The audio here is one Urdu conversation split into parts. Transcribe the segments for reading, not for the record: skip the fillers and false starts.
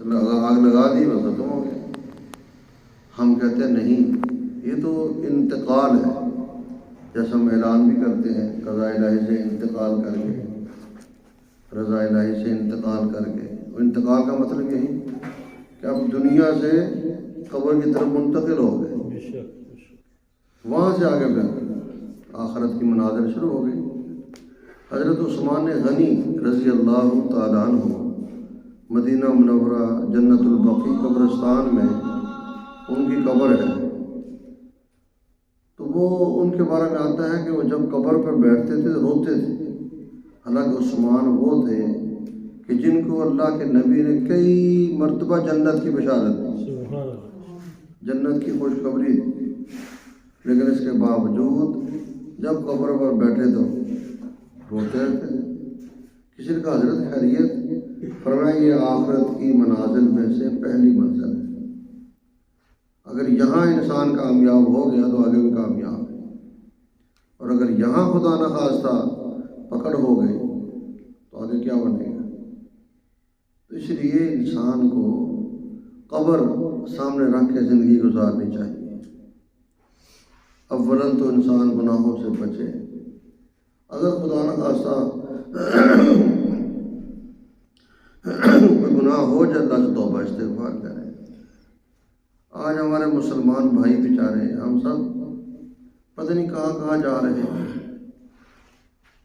آگ لگا دی بس ختم ہو گیا۔ ہم کہتے ہیں نہیں، یہ تو انتقال ہے، جیسا ہم اعلان بھی کرتے ہیں قضاء الہی سے انتقال کر کے، رضا الہی سے انتقال کر کے۔ انتقال کا مطلب یہی کہ اب دنیا سے قبر کی طرف منتقل ہو گئے، وہاں سے آگے پھر آخرت کی مناظر شروع ہو گئی۔ حضرت عثمان غنی رضی اللہ تعالیٰ عنہ مدینہ منورہ جنت البقیع قبرستان میں ان کی قبر ہے، تو وہ ان کے بارے میں آتا ہے کہ وہ جب قبر پر بیٹھتے تھے روتے تھے۔ حالانکہ عثمان وہ تھے کہ جن کو اللہ کے نبی نے کئی مرتبہ جنت کی بشارت دی، جنت کی خوشخبری دی، لیکن اس کے باوجود جب قبر پر بیٹھے تو روتے رہتے۔ کسی نے کہا حضرت خیریت؟ فرمایا یہ آخرت کی منازل میں سے پہلی منزل ہے، اگر یہاں انسان کامیاب ہو گیا تو آگے بھی کامیاب ہے، اور اگر یہاں خدا نخواستہ پکڑ ہو گئی تو آگے کیا بنے گا؟ تو اس لیے انسان کو قبر سامنے رکھ کے زندگی گزارنی چاہیے۔ اولاً تو انسان گناہوں سے بچے، اگر خدا نخواستہ کوئی گناہ ہو جائے اللہ سے توبہ استغفار کرے۔ آج ہمارے مسلمان بھائی بیچارے ہم سب پتہ نہیں کہاں کہاں جا رہے ہیں،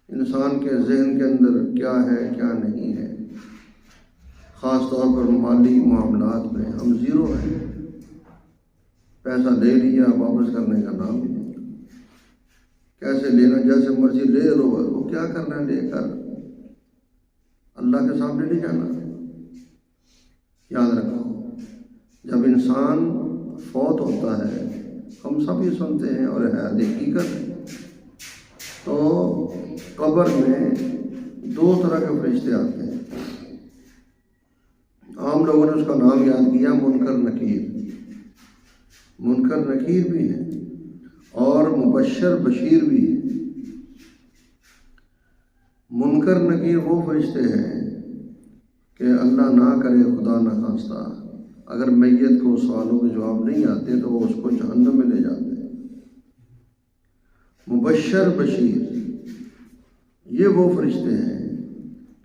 انسان کے ذہن کے اندر کیا ہے کیا نہیں ہے، خاص طور پر مالی معاملات میں ہم زیرو ہیں، پیسہ لے لیا واپس کرنے کا نام ہی نہیں، کیسے لینا جیسے مرضی لے لو، وہ کیا کرنا ہے لے کر، اللہ کے سامنے نہیں جانا۔ یاد رکھو جب انسان فوت ہوتا ہے، ہم سب یہ سنتے ہیں اور ہے حقیقت ہے، تو قبر میں دو طرح کے فرشتے آتے ہیں، عام لوگوں نے اس کا نام یاد کیا منکر نکیر۔ منکر نکیر بھی ہے اور مبشر بشیر بھی ہے۔ منکر نکیر وہ فرشتے ہیں کہ اللہ نہ کرے خدا نہ خواستہ اگر میت کو سوالوں کے جواب نہیں آتے تو وہ اس کو جہنم میں لے جاتے ہیں۔ مبشر بشیر یہ وہ فرشتے ہیں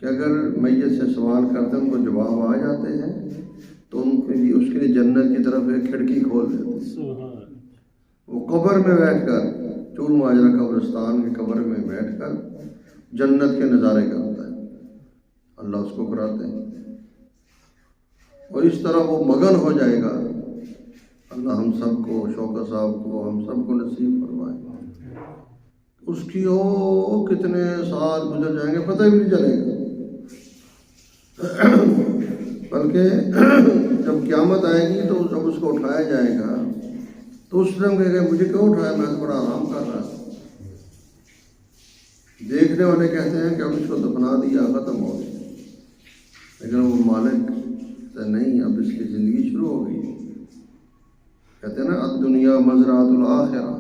کہ اگر میت سے سوال کرتے ہیں ان کو جواب آ جاتے ہیں تو ان کے لیے اس کے لیے جنت کی طرف ایک کھڑکی کھول دیتے ہیں۔ وہ قبر میں بیٹھ کر چور ماجرہ قبرستان کی قبر میں بیٹھ کر جنت کے نظارے کرتا ہے، اللہ اس کو کراتے ہیں، اور اس طرح وہ مگن ہو جائے گا۔ اللہ ہم سب کو، شوکت صاحب کو، ہم سب کو نصیب فرمائے۔ اس کی کتنے سال گزر جائیں گے پتہ بھی نہیں چلے گا، بلکہ جب قیامت آئے گی تو جب اس کو اٹھایا جائے گا تو اس ٹائم کہے گا مجھے کیوں اٹھایا، میں تو بڑا آرام کر رہا تھا۔ دیکھنے والے کہتے ہیں کہ اب اس کو دفنا دیا ختم ہو گیا، لیکن وہ مالک سے نہیں، اب اس کی زندگی شروع ہو گئی۔ کہتے ہیں نا الدنیا مزرعۃ الآخرہ،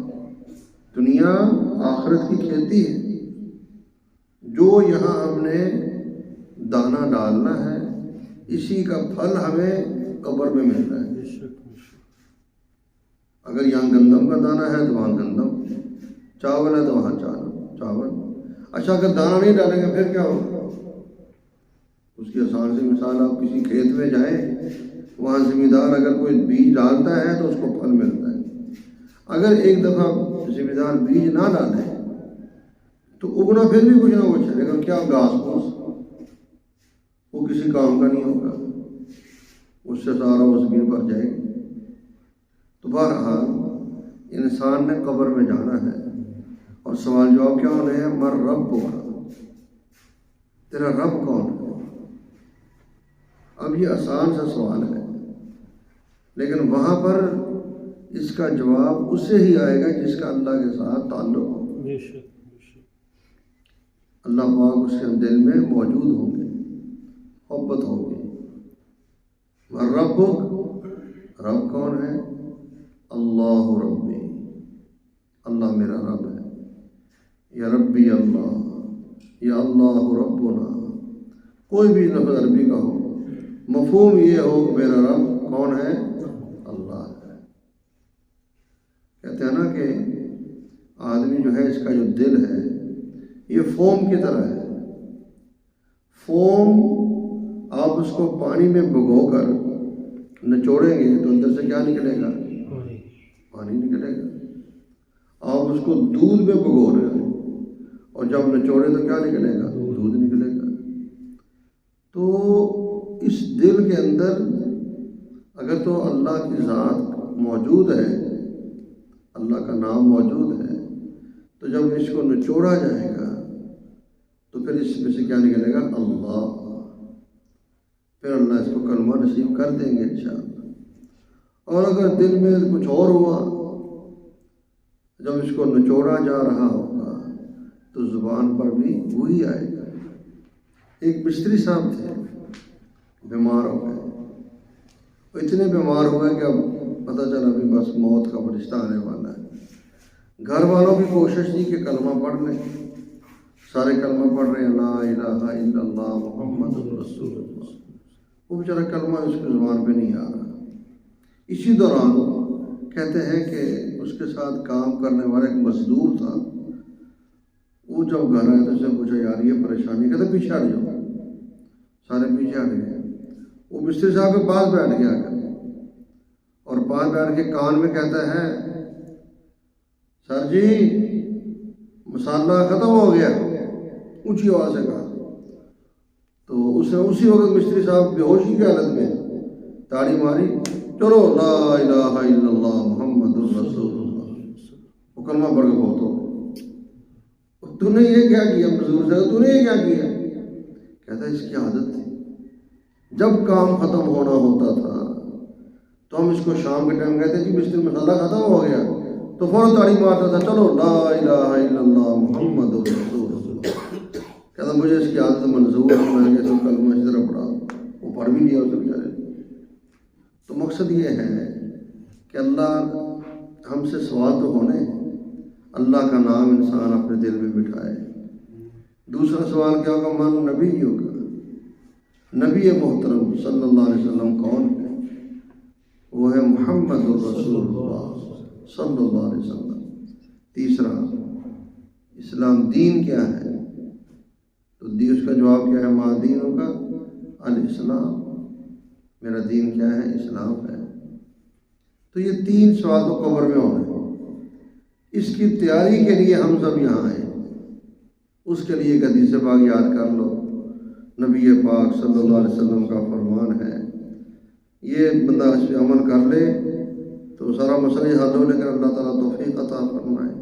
دنیا آخرت کی کھیتی ہے، جو یہاں ہم نے دانہ ڈالنا ہے اسی کا پھل ہمیں قبر میں ملتا ہے۔ اگر یہاں گندم کا دانہ ہے تو وہاں گندم، چاول ہے تو وہاں چاول۔ اچھا اگر دانہ نہیں ڈالیں گے پھر کیا ہوگا؟ اس کی آسان سی مثال، آپ کسی کھیت میں جائیں، وہاں زمیندار اگر کوئی بیج ڈالتا ہے تو اس کو پھل ملتا ہے، اگر ایک دفعہ زمیندار بیج نہ ڈالے تو اگنا پھر بھی کچھ نہ کچھ ہے، لیکن کیا گھاس پھوس، وہ کسی کام کا نہیں ہوگا، اس سے سارا وہ زمین پر جائے گی۔ تو بہرحال انسان نے قبر میں جانا ہے اور سوال جواب کیا ہونے ہیں؟ مر رب ہوگا، تیرا رب کون ہے؟ اب یہ آسان سا سوال ہے، لیکن وہاں پر اس کا جواب اس سے ہی آئے گا جس کا اللہ کے ساتھ تعلق ہو۔ اللہ پاک اس کے دل میں موجود ہوں گے، محبت ہوگی۔ ربک، رب کون ہے؟ اللہ ربی، اللہ میرا رب ہے، یا ربی اللہ، یا اللہ ربنا، کوئی بھی لفظ عربی کا ہو مفہوم یہ ہو کہ میرا رب کون ہے؟ اللہ ہے۔ کہتے ہیں نا کہ آدمی جو ہے اس کا جو دل ہے یہ فوم کی طرح ہے۔ فوم آپ اس کو پانی میں بھگو کر نچوڑیں گے تو اندر سے کیا نکلے گا؟ پانی نکلے گا۔ آپ اس کو دودھ میں بھگو رہے ہیں اور جب نچوڑے تو کیا نکلے گا؟ دودھ نکلے گا۔ تو اس دل کے اندر اگر تو اللہ کی ذات موجود ہے، اللہ کا نام موجود ہے، تو جب اس کو نچوڑا جائے گا تو پھر اس میں سے کیا نکلے گا؟ اللہ۔ پھر اللہ اس کو کلمہ نصیب کر دیں گے انشاءاللہ۔ اور اگر دل میں کچھ اور ہوا، جب اس کو نچوڑا جا رہا ہوگا تو زبان پر بھی وہی آئے گا۔ ایک مستری صاحب تھے، بیمار ہو گئے، وہ اتنے بیمار ہو گئے کہ اب پتہ چلا بھی بس موت کا فرشتہ آنے والا ہے۔ گھر والوں کی کوشش تھی کہ کلمہ پڑھ لیں، سارے کلمہ پڑھ رہے ہیں، لا الہ الا اللہ محمد رسول اللہ، وہ بیچارہ کلمہ اس کی زبان پہ نہیں آ رہا۔ اسی دوران کہتے ہیں کہ اس کے ساتھ کام کرنے والا ایک مزدور تھا، وہ جب گھر آیا تو اس نے پوچھا یار یہ پریشانی، کہتے پیچھے ہٹ جاؤ، سارے پیچھے ہٹ گئے۔ وہ مستری صاحب کے پاس بیٹھ گیا اور پاس بیٹھ کے کان میں کہتا ہے سر جی مسالہ ختم ہو گیا، اونچی آواز سے کہا۔ تو اس نے اسی وقت مستری صاحب بے ہوشی کی حالت میں تاڑی ماری، چلو لا الہ الا اللہ محمد رسول اللہ، وہ کلمہ پڑھ کے بہت ہو گیا۔ تو نے یہ کیا کیا؟ مزدور سے تو نے یہ کیا کیا؟ کہتا ہے اس کی عادت تھی، جب کام ختم ہونا ہوتا تھا تو ہم اس کو شام کے ٹائم کہتے ہیں کہ مستری مسالہ ختم ہو گیا تو فوراً تاڑی مارتا تھا، چلو لا الہ الا اللہ محمد رسول اللہ۔ کہتا مجھے اس کی عادت منظور ہے، میں نے کہا کلمہ اس طرح پڑھا، وہ پڑھ بھی لیا اسے بیچارے۔ تو مقصد یہ ہے کہ اللہ ہم سے سوال تو ہونے، اللہ کا نام انسان اپنے دل میں بٹھائے۔ دوسرا سوال کیا ہوگا؟ من نبیوں کا، نبی محترم صلی اللہ علیہ وسلم کون ہے؟ وہ ہے محمد رسول اللہ صلی اللہ علیہ وسلم۔ تیسرا اسلام دین کیا ہے؟ تو اس کا جواب کیا ہے؟ ما دینوں کا الاسلام، میرا دین کیا ہے؟ اسلام ہے۔ تو یہ تین سوال تو قبر میں ہونے، اس کی تیاری کے لیے ہم سب یہاں آئے۔ اس کے لیے حدیث پاک یاد کر لو، نبی پاک صلی اللہ علیہ وسلم کا فرمان ہے، یہ بندہ اس پہ عمل کر لے تو سارا مسئلہ حل ہو، لیکن اللہ تعالیٰ توفیق عطا فرمائے۔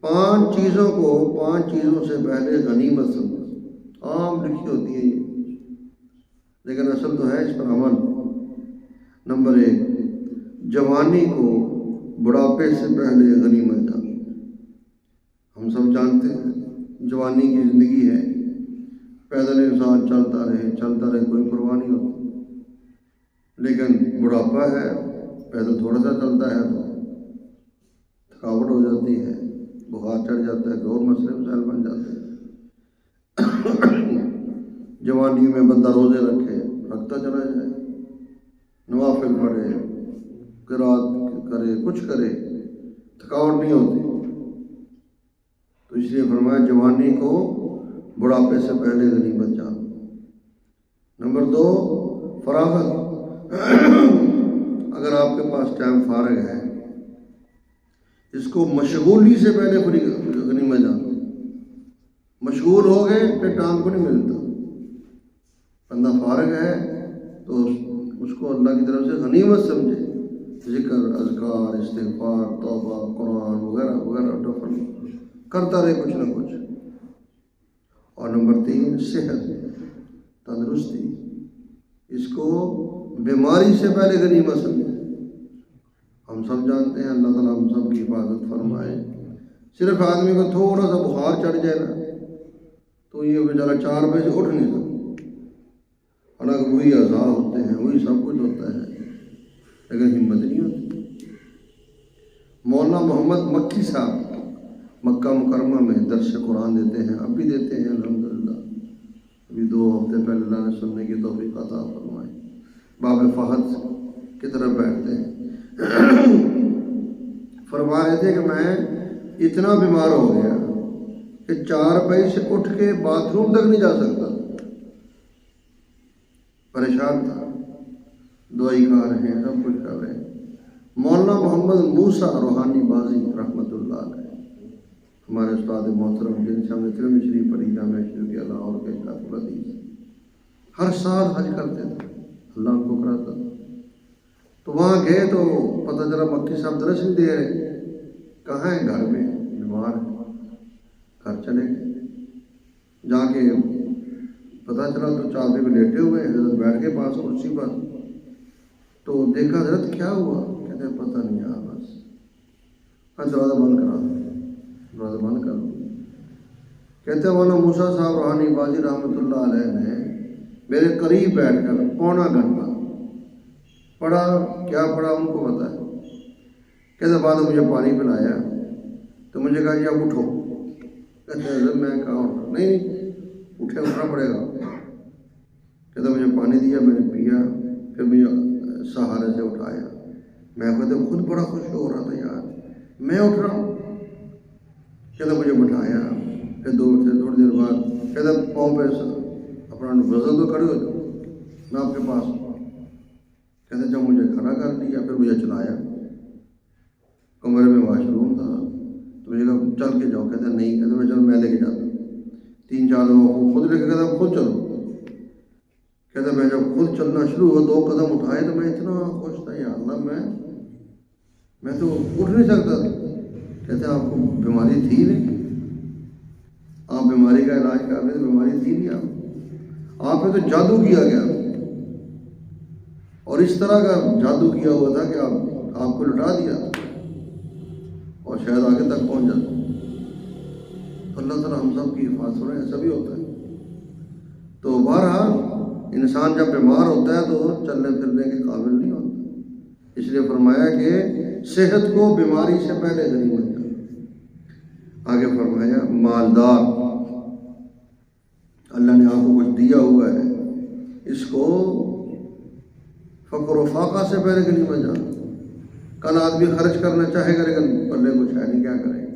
5 چیزوں کو 5 چیزوں سے پہلے غنیمت سمجھو، عام لکھی ہوتی ہے یہ، لیکن اصل تو ہے اس پر عمل۔ نمبر 1، جوانی کو بڑھاپے سے پہلے غنیمت جانو۔ ہم سب جانتے ہیں جوانی کی زندگی ہے، پیدل انسان چلتا رہے کوئی پرواہ نہیں ہوتی، لیکن بڑھاپا ہے، پیدل تھوڑا سا چلتا ہے تو تھکاوٹ ہو جاتی ہے، بخار چڑھ جاتا ہے، اور مسئلے مسائل بن جاتے ہیں۔ جوانی میں بندہ روزے رکھتا چلا جائے، نوافل پڑھے، قرات کرے، کچھ کرے، تھکاوٹ نہیں ہوتی۔ تو اس لیے فرمایا جوانی کو بڑھاپے سے پہلے غنیمت جانو۔ نمبر 2، فراغت، اگر آپ کے پاس ٹائم فارغ ہے اس کو مشغولی سے پہلے غنیمت جانو۔ مشغول ہو گئے پھر ٹائم کو نہیں ملتا۔ بندہ فارغ ہے تو اس کو اللہ کی طرف سے غنیمت سمجھے، ذکر، اذکار، استغفار، توبہ، قرآن وغیرہ وغیرہ ڈفر کرتا رہے کچھ نہ کچھ۔ اور نمبر 3، صحت، تندرستی، اس کو بیماری سے پہلے غنیمت سمجھے۔ ہم سب جانتے ہیں اللہ تعالیٰ ہم سب کی حفاظت فرمائے، صرف آدمی کو تھوڑا سا بخار چڑھ جائے نا تو یہ بیچارہ 4 بجے سے اٹھ نہیں سکتا، حالانکہ وہی اعضاء ہوتے ہیں، وہی سب کچھ ہوتا ہے، لیکن ہمت نہیں ہوتی۔ مولانا محمد مکی صاحب مکہ مکرمہ میں درس قرآن دیتے ہیں، اب بھی دیتے ہیں الحمدللہ، ابھی 2 ہفتے پہلے اللہ نے سننے کی توفیق عطا فرمائی، باب فہد کی طرف بیٹھتے ہیں، فرما رہے تھے کہ میں اتنا بیمار ہو گیا کہ 4 پائی سے اٹھ کے باتھ روم تک نہیں جا سکتا، پریشان تھا، دوائی کھا رہے ہیں، سب کچھ کر رہے ہیں۔ مولانا محمد موسیٰ روحانی بازی رحمۃ اللہ علیہ، ہمارے استاد محترم جن سے ہم نے ترمذی شریف پڑھی، جامعہ شریف کے لاہور کے کاتب حدیث، ہر سال حج کرتے تھے، اللہ ان کو کراتا تھا۔ تو وہاں گئے تو پتہ چلا مکی صاحب درس نہیں دے رہے، کہاں ہیں؟ گھر میں، بیمار ہیں۔ گھر چلے گئے، جا کے پتہ چلا تو چادر پہ لیٹے ہوئے ہیں، حضرت بیٹھ کے پاس کرسی پر، تو دیکھا حضرت کیا ہوا؟ کہتے ہیں پتہ نہیں یار، بس دروازہ بند کرا دو، دروازہ بند کر دو۔ کہتے ہیں مولانا موسیٰ صاحب روحانی بازی رحمۃ اللہ علیہ نے میرے قریب بیٹھ کر پونا گھنٹہ پڑھا، کیا پڑھا ان کو پتہ ہے۔ کہتے بعد میں مجھے پانی پلایا تو مجھے کہا جی اب اٹھو۔ کہتے ہیں حضرت میں کہاں اٹھا؟ نہیں اٹھے، اٹھنا پڑے گا۔ کہتے مجھے پانی دیا، میں نے پیا، پھر مجھے سہارے سے اٹھایا۔ میں کہتے خود بڑا خوش ہو رہا تھا یار، میں اٹھ رہا ہوں۔ کہتے مجھے بٹھایا، پھر تھوڑی دیر بعد کہتے پاؤں پہ اپنا وزن تو کھڑے ہو جاؤ، میں آپ کے پاس ہوں۔ کہتے جب مجھے کھڑا کر دیا، پھر مجھے چلایا، کمرے میں واش روم تھا، تو مجھے کہا چل کے جاؤ۔ کہتے نہیں، کہتے میں چلو میں لے کے جاتا ہوں۔ 3-4 لوگوں کو خود لے کے کہتا خود چلو۔ کہتے میں جب خود چلنا شروع ہوا، 2 قدم اٹھائے تو میں اتنا خوش تھا، یا اللہ میں تو اٹھ نہیں سکتا تھا۔ کہتے آپ کو بیماری تھی نہیں، آپ بیماری کا علاج کر رہے تھے، بیماری تھی نہیں، آپ پہ تو جادو کیا گیا، اور اس طرح کا جادو کیا ہوا تھا کہ آپ کو لٹا دیا اور شاید آگے تک پہنچ جاتا۔ اللہ تعالیٰ ہم سب کی حفاظت کرے، ایسا بھی ہوتا ہے۔ تو بہرحال انسان جب بیمار ہوتا ہے تو چلنے پھرنے کے قابل نہیں ہوتا، اس لیے فرمایا کہ صحت کو بیماری سے پہلے غنیمت جانا۔ آگے فرمایا مالدار، اللہ نے آپ کو کچھ دیا ہوا ہے، اس کو فقر و فاقہ سے پہلے غنیمت جانا۔ کل آدمی خرچ کرنا چاہے گا لیکن پلے کچھ ہے نہیں، کیا کرے؟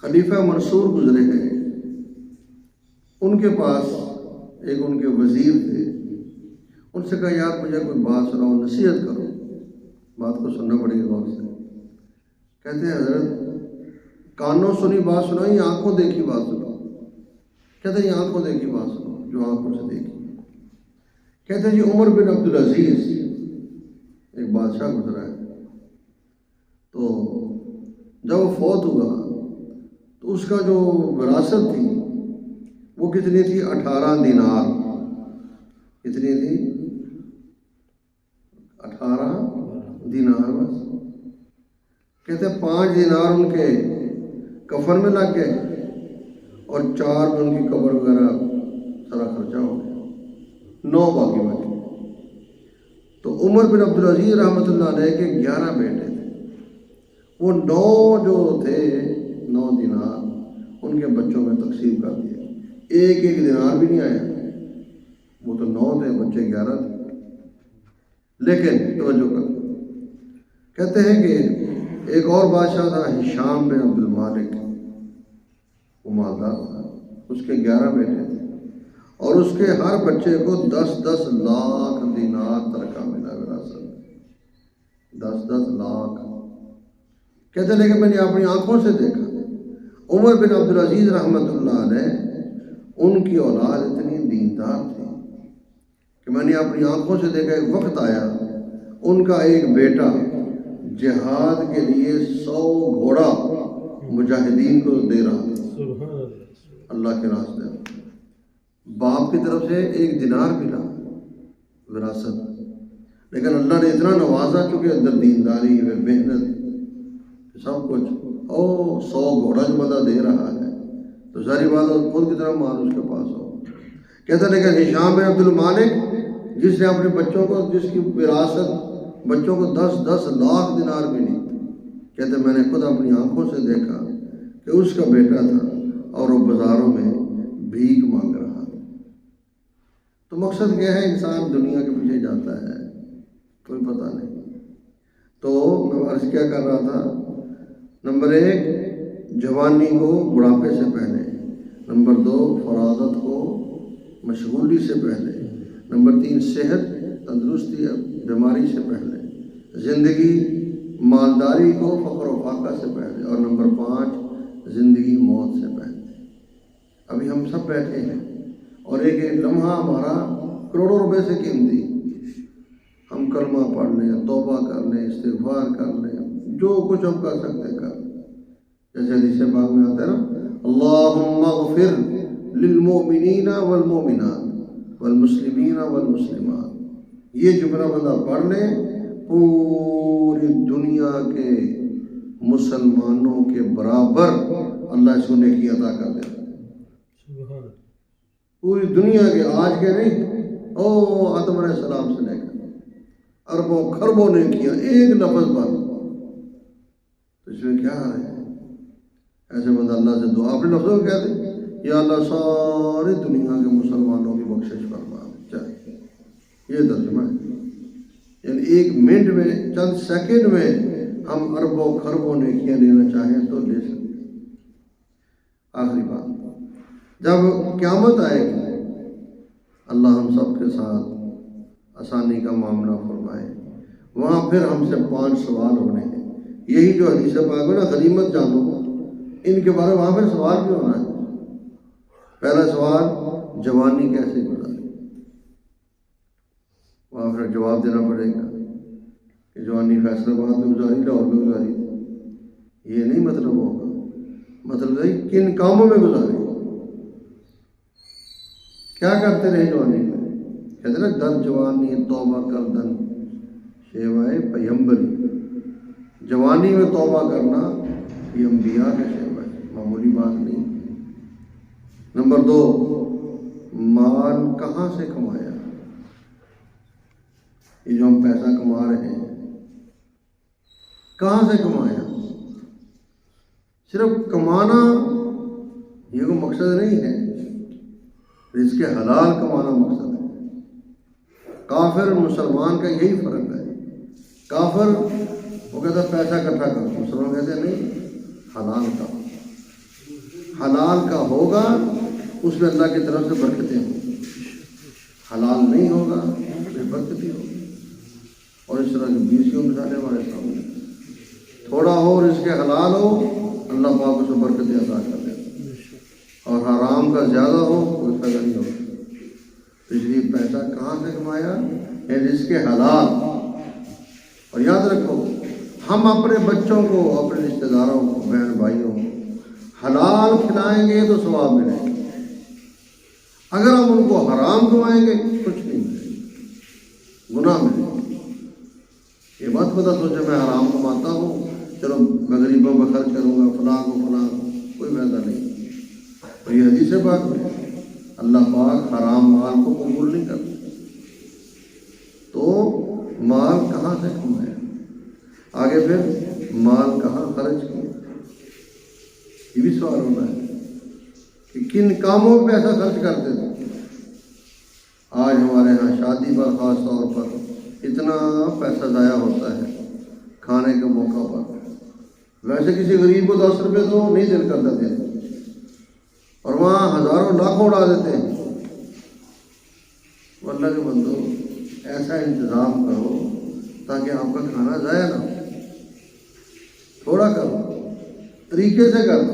خلیفہ منصور گزرے ہیں، ان کے پاس ایک ان کے وزیر تھے، ان سے کہا یار مجھے کوئی بات سناؤ، نصیحت کرو، بات کو سننا پڑے گا غور سے۔ کہتے ہیں حضرت کانوں سنی بات سناؤ یا آنکھوں دیکھی بات سناؤ؟ کہتے ہیں یہ آنکھوں دیکھی بات سناؤ، جو آنکھوں سے دیکھی۔ کہتے ہیں جی عمر بن عبدالعزیز ایک بادشاہ گزرا ہے، تو جب وہ فوت ہوا تو اس کا جو وراثت تھی وہ کتنی تھی؟ 18 دینار۔ کتنی تھی؟ 18 دینار بس۔ کہتے ہیں 5 دینار ان کے کفن میں لگ گئے اور 4 میں ان کی قبر وغیرہ سارا خرچہ ہو گیا، 9 باقی بچ گئے۔ تو عمر بن عبدالعزیز رحمۃ اللہ علیہ کے 11 بیٹے تھے، وہ 9 جو تھے 9 دینار ان کے بچوں میں تقسیم کر دیے، ایک دینار بھی نہیں آیا، وہ تو 9 تھے، بچے 11 تھے۔ لیکن توجہ کر، کہتے ہیں کہ ایک اور بادشاہ تھا ہشام بن عبد المالک، وہ مالدار تھا، اس کے 11 بیٹے تھے اور اس کے ہر بچے کو 10-10 لاکھ دینار ترکہ ملا وراثت، 10-10 لاکھ۔ کہتے ہیں لیکن میں نے اپنی آنکھوں سے دیکھا، عمر بن عبدالعزیز رحمۃ اللہ علیہ ان کی اولاد اتنی دیندار تھی کہ میں نے اپنی آنکھوں سے دیکھا، ایک وقت آیا ان کا ایک بیٹا جہاد کے لیے 100 گھوڑا مجاہدین کو دے رہا تھا اللہ کے راستے میں، باپ کی طرف سے 1 دینار ملا وراثت، لیکن اللہ نے اتنا نوازا چونکہ اندر دینداری ہے، محنت، سب کچھ، 100 گھوڑا جو بندہ دے رہا ہے تو ظاہری بات ہے خود کی طرح مال اس کے پاس ہو۔ کہتا لیکن ہشام بن عبد المالک جس نے اپنے بچوں کو، جس کی وراثت بچوں کو 10-10 لاکھ دینار ملی، کہتے میں نے خود اپنی آنکھوں سے دیکھا کہ اس کا بیٹا تھا اور وہ بازاروں میں بھیک مانگ رہا تھا۔ تو مقصد کیا ہے؟ انسان دنیا کے پیچھے جاتا ہے، کوئی پتہ نہیں۔ تو میں عرض کیا کر رہا تھا، نمبر 1 جوانی کو بڑھاپے سے پہلے، نمبر 2 فراغت کو مشغولی سے پہلے، نمبر 3 صحت تندرستی بیماری سے پہلے، زندگی مالداری کو فقر و فاقہ سے پہلے، اور نمبر 5 زندگی موت سے پہلے۔ ابھی ہم سب بیٹھے ہیں اور ایک ایک لمحہ ہمارا کروڑوں روپے سے قیمتی، ہم کلمہ پڑھ لیں، توبہ کر لیں، استغفار کر لیں، جو کچھ ہم کر سکتے کر لیں۔ جیسے حدیث پاک میں آتا ہے نا، اللہم اغفر للمؤمنین والمؤمنات والمسلمین والمسلمات، یہ جملہ بندہ پڑھ لے، پوری دنیا کے مسلمانوں کے برابر اللہ اس کو نیکی عطا کر دیتا۔ پوری دنیا کے، آج کے نہیں، آدم علیہ السلام سے لے کر اربوں خربوں نے کیا ایک لفظ پر، تو اس میں کیا ہے؟ ایسے بندہ اللہ سے دعا اپنے لفظوں میں کہتے، یا اللہ ساری دنیا کے مسلمانوں کی بخشش فرما، چاہیے یہ ترجمہ ہے۔ یعنی ایک منٹ میں، چند سیکنڈ میں ہم اربوں خربوں نیکیاں لینا چاہیں تو لے سکتے۔ آخری بات، جب قیامت آئے گی اللہ ہم سب کے ساتھ آسانی کا معاملہ فرمائے، وہاں پھر ہم سے 5 سوال ہونے ہیں۔ یہی جو حدیث پاک ہے نا، غنیمت جانو، ان کے بارے میں وہاں پھر سوال بھی ہونا ہے۔ پہلا سوال، جوانی کیسے گزاری؟ وہاں پھر جواب دینا پڑے گا کہ جوانی فیصلہ آباد میں گزاری، لاہور میں گزاری، یہ نہیں مطلب ہوگا۔ مطلب ہے کن کاموں میں گزاری، کیا کرتے رہے جوانی میں؟ کہتے نا، در جوانی توبہ کردن شیوائے پیمبری، جوانی میں توبہ کرنا یہ انبیاء کا شیوا ہے، معمولی بات نہیں۔ نمبر 2، مال کہاں سے کمایا؟ یہ جو ہم پیسہ کما رہے ہیں، کہاں سے کمایا؟ صرف کمانا یہ کوئی مقصد نہیں ہے، رزق حلال کمانا مقصد ہے۔ کافر مسلمان کا یہی فرق ہے۔ کافر وہ کہتا ہے پیسہ اکٹھا کرو، مسلمان کہتے ہیں نہیں، حلال کا، حلال کا ہوگا اس میں اللہ کی طرف سے برکتیں ہوں، حلال نہیں ہوگا اس میں برکتیں ہوگی۔ اور اس طرح کی 20 مثالیں ہمارے سامنے، تھوڑا ہو رزق حلال ہو اللہ پاک اس میں برکتیں عطا کر دے، اور حرام کا زیادہ ہو کوئی فائدہ نہیں ہوگا۔ اس لیے پیسہ کہاں سے کمایا؟ رزق حلال۔ اور یاد رکھو، ہم اپنے بچوں کو، اپنے رشتہ داروں کو، بہن بھائیوں کو حلال کھلائیں گے تو ثواب ملے گا، اگر ہم ان کو حرام کمائیں گے کچھ نہیں ملے گا، گناہ ملے گا۔ یہ مت پتہ سوچے میں حرام کماتا ہوں، چلو میں غریبوں پہ خرچ کروں گا، فلاں کو فلاں، کوئی فائدہ نہیں۔ اور یہ حدیث پاک میں اللہ پاک حرام مال کو قبول نہیں کرتا۔ تو مال کہاں سے کمایا؟ آگے پھر مال کہاں خرچ کیا؟ یہ بھی سوال ہونا ہے کہ کن کاموں پہ پیسہ خرچ کرتے تھے۔ آج ہمارے ہاں شادی پر خاص طور پر اتنا پیسہ ضائع ہوتا ہے کھانے کے موقع پر، ویسے کسی غریب کو 10 روپے تو نہیں دل کرتا تھے، اور وہاں ہزاروں لاکھوں اڑا دیتے ہیں۔ تو اللہ کے بندو ایسا انتظام کرو تاکہ آپ کا کھانا ضائع نہ ہو، تھوڑا کرو، طریقے سے کرو۔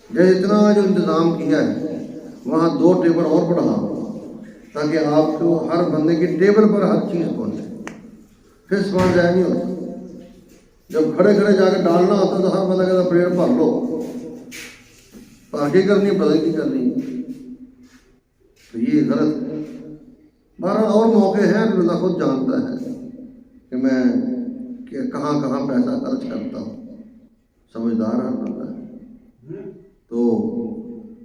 جیسے اتنا جو انتظام کیا ہے وہاں 2 ٹیبل اور بڑھاؤ تاکہ آپ کو ہر بندے کی ٹیبل پر ہر چیز پہنچے، پھر سامان ضائع نہیں ہوتا۔ جب کھڑے کھڑے جا کے ڈالنا ہوتا تو ہر بندہ کہتا پلیٹ بھر لو، پارٹی کرنی بدل کی کرنی، تو یہ غلط ہے۔ بہرحال اور موقع ہیں، اللہ خود جانتا ہے کہ میں کہاں کہاں پیسہ خرچ کرتا ہوں، سمجھدار ہے اللہ ہے۔ تو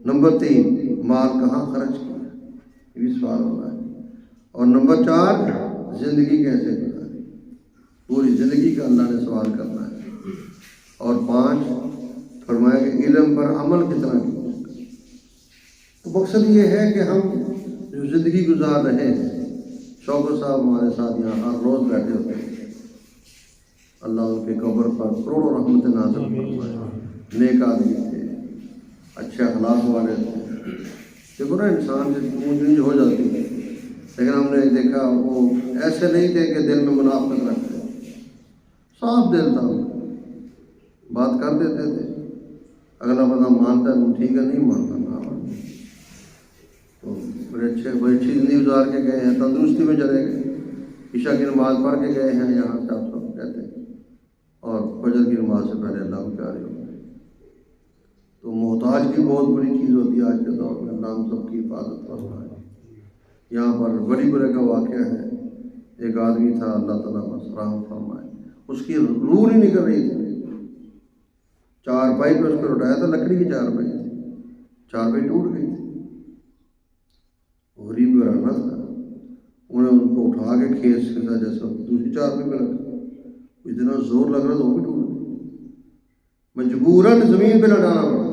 نمبر 3، مال کہاں خرچ کیا، یہ بھی سوال ہونا ہے۔ اور نمبر 4، زندگی کیسے گزاری، پوری زندگی کا اللہ نے سوال کرنا ہے۔ اور 5 فرمایا کہ علم پر عمل کتنا کیا، تو مقصد یہ ہے کہ ہم جو زندگی گزار رہے ہیں، شوکت صاحب ہمارے ساتھ یہاں ہر روز بیٹھے ہوتے ہیں، اللہ ان کے قبر پر کروڑوں رحمت نازل فرمائے، نیک آدمی تھے، اچھے اخلاق والے تھے۔ دیکھو نا انسان سے اونچ ہو جاتی ہے، لیکن ہم نے دیکھا وہ ایسے نہیں تھے کہ دل میں منافقت رکھتے، صاف دل تھا، بات کر دیتے تھے، اگلا بندہ مانتا ہے وہ ٹھیک ہے، نہیں مانتا نہ مانتا۔ تو بڑی اچھی زندگی گزار کے گئے ہیں، تندرستی میں چلے گئے، عشاء کی نماز پڑھ کے گئے ہیں یہاں سے، آپ سب کہتے ہیں، اور فجر کی نماز سے پہلے اللہ کو پیارے ہو گئے۔ تو محتاج کی بہت بڑی چیز ہوتی ہے آج کے دور میں، اللہ ہم سب کی حفاظت فرمائے۔ یہاں پر بڑی برے کا واقعہ ہے، ایک آدمی تھا، اللہ تعالیٰ بس رحم فرمائے، اس کی روح نہیں نکل رہی تھی، چارپائی پہ اس کو لٹایا تھا، لکڑی کی چارپائی تھی، چارپائی ٹوٹ گئی تھی، غریب گھرانہ تھا، انہوں نے ان کو اٹھا کے کھیس کے ساتھ جیسا دوسری چارپائی پہ رکھا، اتنا زور لگ رہا تھا وہ بھی ٹوٹ گئی، مجبوراً زمین پہ لٹانا پڑا،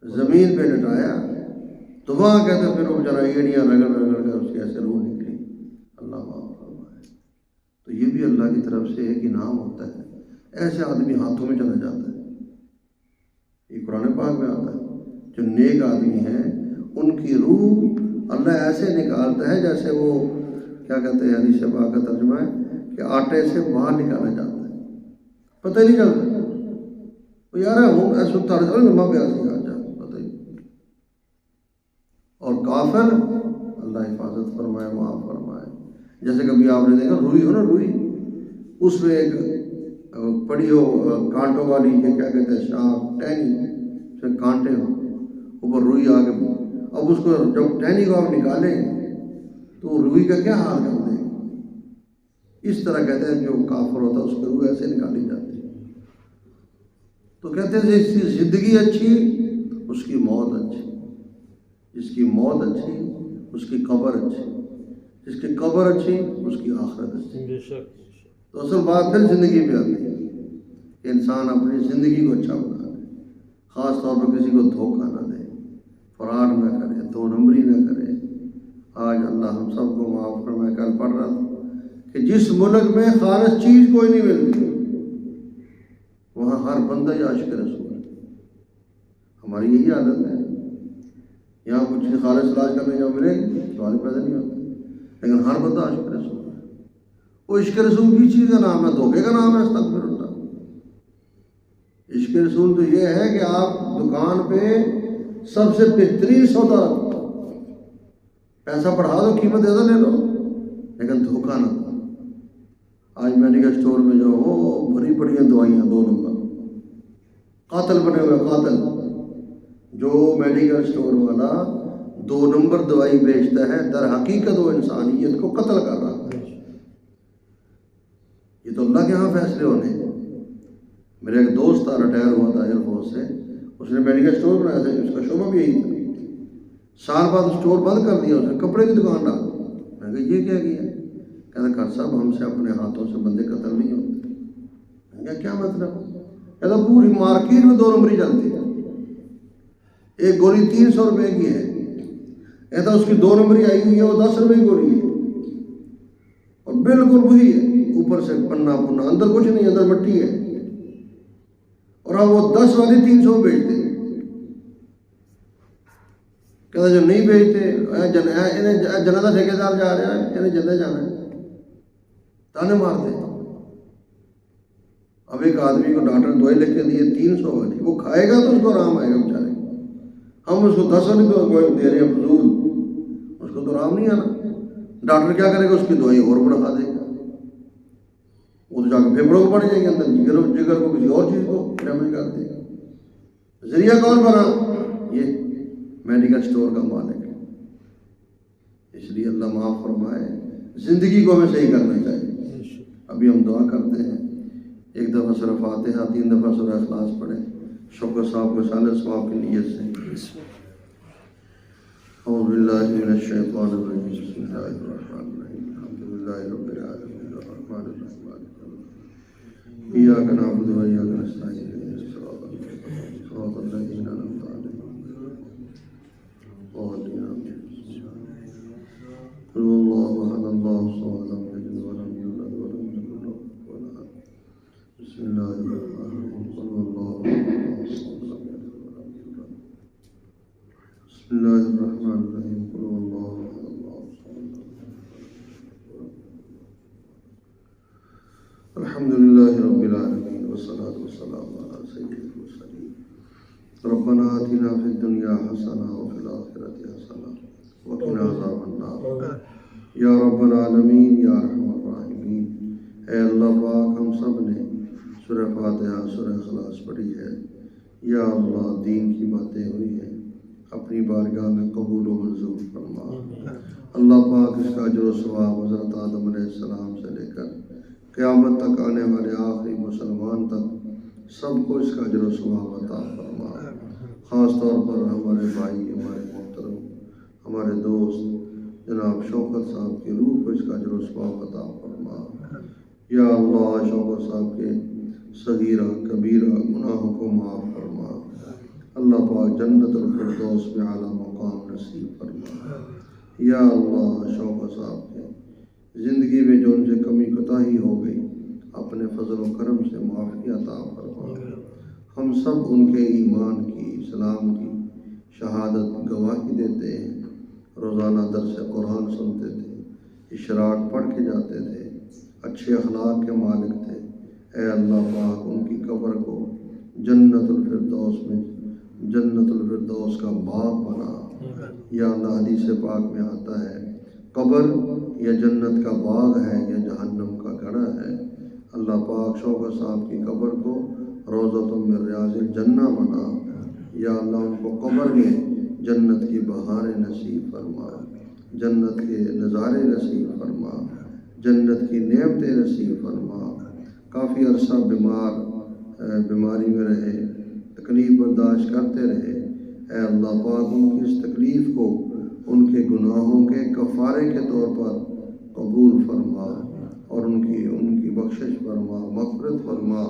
زمین پہ لٹایا تو وہاں کہتے پھر وہ بیچارہ ایڑیاں رگڑ رگڑ کر اس کی ایسے روح نکلی، اللہ معاف فرمائے۔ تو یہ بھی اللہ کی طرف سے ایک انعام ہوتا ہے، ایسے آدمی ہاتھوں میں چلا جاتا ہے، یہ قرآن پاک میں آتا ہے، جو نیک آدمی ہیں ان کی روح اللہ ایسے نکالتا ہے جیسے وہ کیا کہتے ہیں، حدیث پاک کا ترجمہ ہے کہ آٹے سے باہر نکالا جاتا ہے، پتہ ہی نہیں چلتا، وہ یار ہوں ایسے اتار جاؤ لمبا پیاس نہیں آ جاتا، پتہ ہی۔ اور کافر اللہ حفاظت فرمائے، معاف فرمائے، جیسے کبھی آپ نے دیکھا روئی ہو نا، روئی اس میں ایک پڑی ہو کانٹوں والی، یہ کیا کہتے ہیں شاخ، ٹہنی، اس میں کانٹے ہوں، اوپر روئی آگے، اب اس کو جب ٹہنی کو آپ نکالیں تو روئی کا کیا حال کر دیں، اس طرح کہتے ہیں جو کافر ہوتا ہے اس کی روح ایسے نکالی جاتی ہے۔ تو کہتے ہیں جس کی زندگی اچھی اس کی موت اچھی، جس کی موت اچھی اس کی قبر اچھی، جس کی قبر اچھی اس کی آخرت اچھی۔ تو اصل بات پھر زندگی پہ آتی ہے کہ انسان اپنی زندگی کو اچھا بنا دے، خاص طور پر کسی کو دھوکہ نہ دے، فراڈ نہ کرے، دو نمبری نہ کرے۔ آج اللہ ہم سب کو معاف فرمائے۔ کل پڑھ رہا تھا کہ جس ملک میں خالص چیز کوئی نہیں ملتی وہاں ہر بندہ ہی عاشق رسول ہے۔ ہماری یہی عادت ہے، یہاں کچھ چیز خالص علاج کرنے جاؤ ملے گی، سوال پیدا نہیں ہوتا، لیکن ہر بندہ عاشق رسول ہے۔ وہ عشق رسول کی چیز کا نام ہے، دھوکے کا نام ہے استغفر اللہ۔ عشق رسول تو یہ ہے کہ آپ دکان پہ سب سے بہترین سودا، پیسہ بڑھا دو، قیمت زیادہ لے لو، لیکن دھوکہ نہ دو۔ آج میڈیکل اسٹور میں جو ہو بڑی بڑی دوائیاں 2 نمبر، قاتل بنے ہوئے، قاتل، جو میڈیکل اسٹور والا 2 نمبر دوائی بیچتا ہے در حقیقت وہ انسانیت کو قتل کر رہا ہے۔ یہ تو اللہ کے ہاں فیصلے ہونے ہیں۔ میرا ایک دوست تھا، ریٹائر ہوا تھا ایئر فورس سے، اس نے میڈیکل اسٹور بنایا تھا، اس کا شعبہ بھی یہی تھا، سال بعد اسٹور بند کر دیا، اس نے کپڑے کی دکان ڈال دی۔ میں کہا یہ کیا کیا؟ کہتا کر صاحب ہم سے اپنے ہاتھوں سے بندے قتل نہیں ہوتے۔ میں کہا کیا مطلب؟ کہتا پوری مارکیٹ میں 2 نمبری چلتی ہے، ایک گولی 300 روپے کی ہے، کہتا اس کی 2 نمبری آئی ہوئی ہے، وہ 10 روپے کی گولی ہے، اور بالکل وہی ہے، اوپر سے پنا پنا، اندر کچھ نہیں، اندر مٹی ہے، اور اب وہ 10 والی 300 بیچتے ہیں۔ کہتا جو نہیں بیچتے جنازہ ٹھیکیدار جا رہا ہے، انہیں جنازہ جانا ہے، تانے مارتے۔ اب ایک آدمی کو ڈاکٹر دوائی لکھ کے دیے 300 والی، وہ کھائے گا تو اس کو آرام آئے گا بیچارے، ہم اس کو 10 والی دوائی دے رہے ہیں فضول، اس کو تو آرام نہیں آنا۔ ڈاکٹر کیا کرے گا؟ اس کی دوائی اور بڑھا دے گا، وہ تو جا کے پھیپھڑوں کو پڑ جائے گی، اندر جگر کو کسی اور چیز کو ڈیمیج کر دے گا۔ ذریعہ کون بنا؟ یہ میڈیکل اسٹور کا مالک ہے۔ اس لیے اللہ معاف فرمائے، زندگی کو ہمیں صحیح کرنا چاہیے۔ ابھی ہم دعا کرتے ہیں، 1 دفعہ سورہ فاتحہ، 3 دفعہ سورہ اخلاص پڑھیں، شوکت صاحب کو سالہ ثواب کی نیت سے۔ اعوذ باللہ من الشیطان الرجیم، بسم اللہ الرحمن الرحیم، الحمد للہ رب العالمین، الرحمن الرحیم، ایاک نعبد و ایاک نستعین، اہدنا الصراط المستقیم، صراط الذین انعمت علیہم الحمدللہ رب العالمین والصلاة والسلام علی سید المرسلین ربنا آتنا فی الدنیا حسنہ وفی الآخرۃ حسنہ وقنا عذاب النار یا رب العالمین یا ارحم الراحمین۔ اے اللہ پاک، ہم سب نے سورہ فاتحہ سورہ اخلاص پڑھی ہے، یا اللہ دین کی باتیں ہوئی ہیں، اپنی بارگاہ میں قبول و منظور فرما۔ اللہ پاک اس کا اجر و ثواب حضرت آدم علیہ السلام سے لے کر قیامت تک آنے والے آخری مسلمان تک سب کو اس کا اجر و ثواب عطا فرما۔ خاص طور پر ہمارے بھائی، ہمارے محترم، ہمارے دوست جناب شوکت صاحب کی روح کو اس کا اجر و ثواب عطا فرما۔ یا اللہ شوکت صاحب کے صغیرہ کبیرہ گناہوں کو معاف فرما۔ اللہ پاک جنت الفردوس میں اعلیٰ مقام نصیب فرما۔ یا اللہ شوکت صاحب کے زندگی میں جو ان سے کمی کوتاہی ہو گئی، اپنے فضل و کرم سے معافی عطا فرما۔ ہم سب ان کے ایمان کی، اسلام کی شہادت گواہی دیتے ہیں، روزانہ درس قرآن سنتے تھے، اشراق پڑھ کے جاتے تھے، اچھے اخلاق کے مالک تھے۔ اے اللہ پاک ان کی قبر کو جنت الفردوس میں جنت الفردوس کا باغ بنا۔ یا اللہ حدیث پاک میں آتا ہے قبر یا جنت کا باغ ہے یا جہنم کا گڑھا ہے۔ اللہ پاک شوکت صاحب کی قبر کو روضۃ من ریاض الجنہ بنا۔ یا اللہ ان کو قبر میں جنت کی بہاریں نصیب فرما، جنت کے نظارے نصیب فرما، جنت کی نعمتیں نصیب فرما۔ کافی عرصہ بیماری میں رہے، تکلیف برداشت کرتے رہے۔ اے اللہ پاک ان کی اس تکلیف کو ان کے گناہوں کے کفارے کے طور پر قبول فرما اور ان کی بخشش فرما، مغفرت فرما۔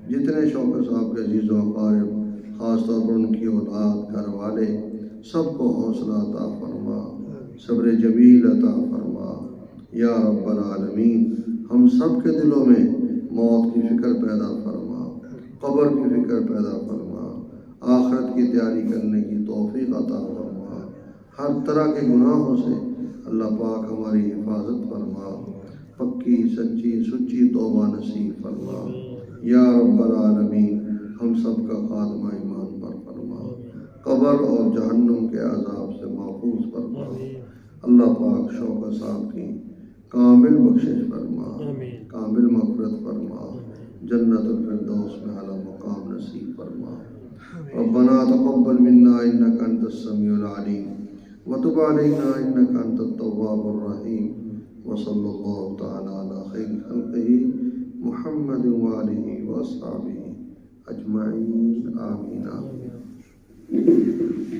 جتنے شوکت صاحب کے عزیز و اقارب، خاص طور پر ان کی اولاد، گھر والے، سب کو حوصلہ عطا فرما، صبر جمیل عطا فرما۔ یا رب العالمین ہم سب کے دلوں میں موت کی فکر پیدا فرما، قبر کی فکر پیدا فرما، آخرت کی تیاری کرنے کی توفیق عطا فرما۔ ہر طرح کے گناہوں سے اللہ پاک ہماری حفاظت فرما، پکی سچی توبہ نصیب فرما۔ یا رب العالمین ہم سب کا خاتمہ ایمان پر فرما، قبر اور جہنم کے عذاب سے محفوظ فرما۔ اللہ پاک شوکت صاحب کی کامل بخشش فرما، کامل مغفرت فرما، جنت الفردوس میں اعلیٰ مقام نصیب فرما۔ ربنا تقبل منا انك انت السميع العليم وتب علينا انك انت التواب الرحيم وصلى الله تعالى على خير خلقه محمد وآله واصحابه اجمعين آمين۔